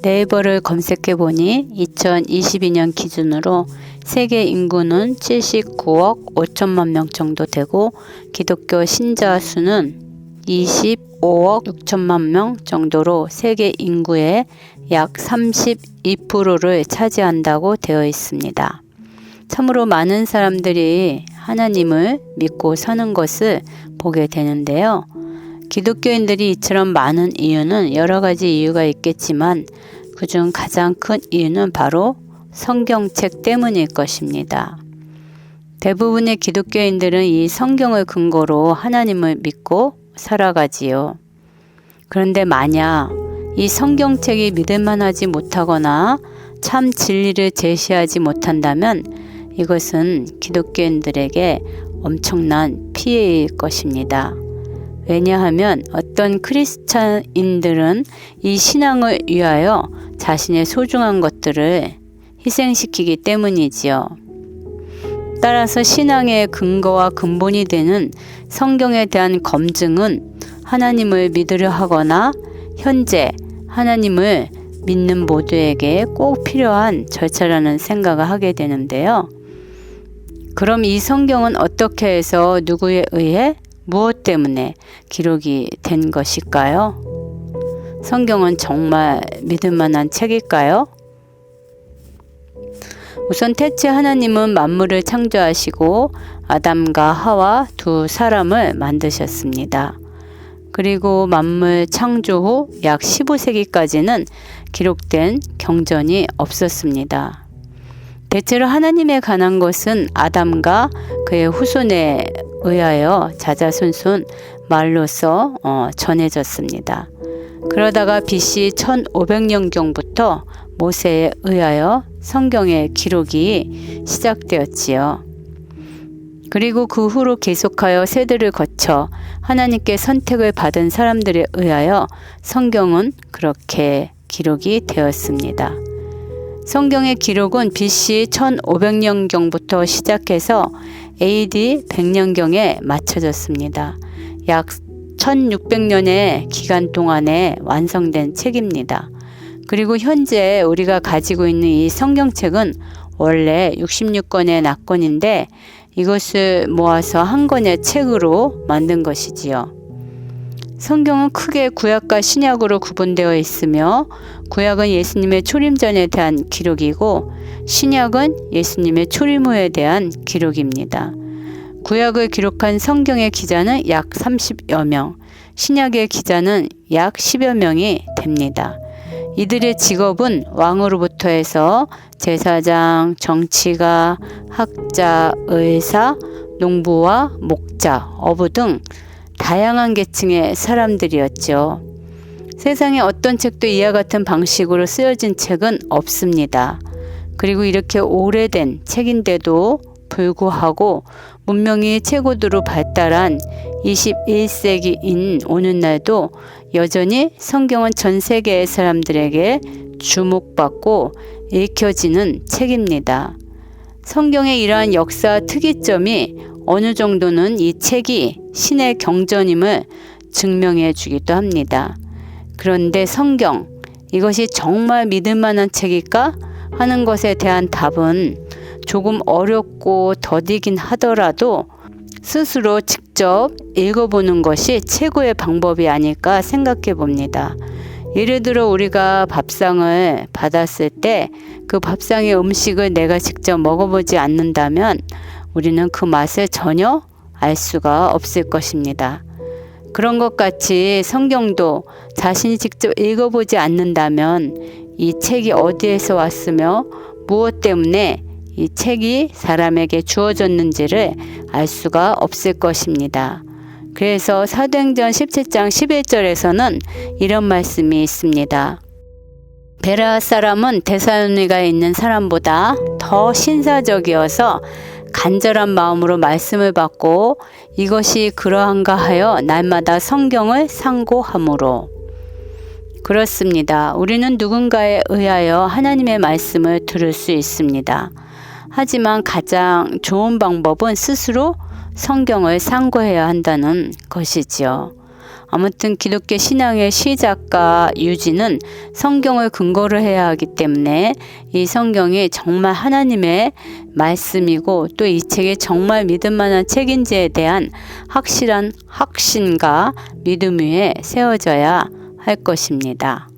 네이버를 검색해 보니 2022년 기준으로 세계 인구는 79억 5천만 명 정도 되고 기독교 신자 수는 25억 6천만 명 정도로 세계 인구의 약 32%를 차지한다고 되어 있습니다. 참으로 많은 사람들이 하나님을 믿고 사는 것을 보게 되는데요. 기독교인들이 이처럼 많은 이유는 여러 가지 이유가 있겠지만 그중 가장 큰 이유는 바로 성경책 때문일 것입니다. 대부분의 기독교인들은 이 성경을 근거로 하나님을 믿고 살아가지요. 그런데 만약 이 성경책이 믿을만하지 못하거나 참 진리를 제시하지 못한다면 이것은 기독교인들에게 엄청난 피해일 것입니다. 왜냐하면 어떤 크리스찬인들은 이 신앙을 위하여 자신의 소중한 것들을 희생시키기 때문이지요. 따라서 신앙의 근거와 근본이 되는 성경에 대한 검증은 하나님을 믿으려 하거나 현재 하나님을 믿는 모두에게 꼭 필요한 절차라는 생각을 하게 되는데요. 그럼 이 성경은 어떻게 해서 누구에 의해 무엇 때문에 기록이 된 것일까요? 성경은 정말 믿을 만한 책일까요? 우선 태초에 하나님은 만물을 창조하시고 아담과 하와 두 사람을 만드셨습니다. 그리고 만물 창조 후 약 15세기까지는 기록된 경전이 없었습니다. 대체로 하나님에 관한 것은 아담과 그의 후손에 의하여 자자손손 말로서 전해졌습니다. 그러다가 BC 1500년경부터 모세에 의하여 성경의 기록이 시작되었지요. 그리고 그 후로 계속하여 세대를 거쳐 하나님께 선택을 받은 사람들에 의하여 성경은 그렇게 기록이 되었습니다. 성경의 기록은 BC 1500년경부터 시작해서 AD 100년경에 맞춰졌습니다. 약 1600년의 기간 동안에 완성된 책입니다. 그리고 현재 우리가 가지고 있는 이 성경책은 원래 66권의 낙권인데 이것을 모아서 한 권의 책으로 만든 것이지요. 성경은 크게 구약과 신약으로 구분되어 있으며 구약은 예수님의 초림 전에 대한 기록이고 신약은 예수님의 초림 후에 대한 기록입니다. 구약을 기록한 성경의 기자는 약 30여 명, 신약의 기자는 약 10여 명이 됩니다. 이들의 직업은 왕으로부터 해서 제사장, 정치가, 학자, 의사, 농부와 목자, 어부 등 다양한 계층의 사람들이었죠. 세상에 어떤 책도 이와 같은 방식으로 쓰여진 책은 없습니다. 그리고 이렇게 오래된 책인데도 불구하고 문명이 최고도로 발달한 21세기인 오늘날도 여전히 성경은 전 세계의 사람들에게 주목받고 읽혀지는 책입니다. 성경의 이러한 역사 특이점이 어느 정도는 이 책이 신의 경전임을 증명해 주기도 합니다. 그런데 성경, 이것이 정말 믿을 만한 책일까 하는 것에 대한 답은 조금 어렵고 더디긴 하더라도 스스로 직접 읽어보는 것이 최고의 방법이 아닐까 생각해 봅니다. 예를 들어 우리가 밥상을 받았을 때 그 밥상의 음식을 내가 직접 먹어보지 않는다면 우리는 그 맛을 전혀 알 수가 없을 것입니다. 그런 것 같이 성경도 자신이 직접 읽어보지 않는다면 이 책이 어디에서 왔으며 무엇 때문에 이 책이 사람에게 주어졌는지를 알 수가 없을 것입니다. 그래서 사도행전 17장 11절에서는 이런 말씀이 있습니다. 베레아 사람은 데살로니가에 있는 사람보다 더 신사적이어서 간절한 마음으로 말씀을 받고 이것이 그러한가 하여 날마다 성경을 상고하므로. 그렇습니다. 우리는 누군가에 의하여 하나님의 말씀을 들을 수 있습니다. 하지만 가장 좋은 방법은 스스로 성경을 상고해야 한다는 것이지요. 아무튼 기독교 신앙의 시작과 유지는 성경을 근거로 해야 하기 때문에 이 성경이 정말 하나님의 말씀이고 또 이 책이 정말 믿을 만한 책인지에 대한 확실한 확신과 믿음 위에 세워져야 할 것입니다.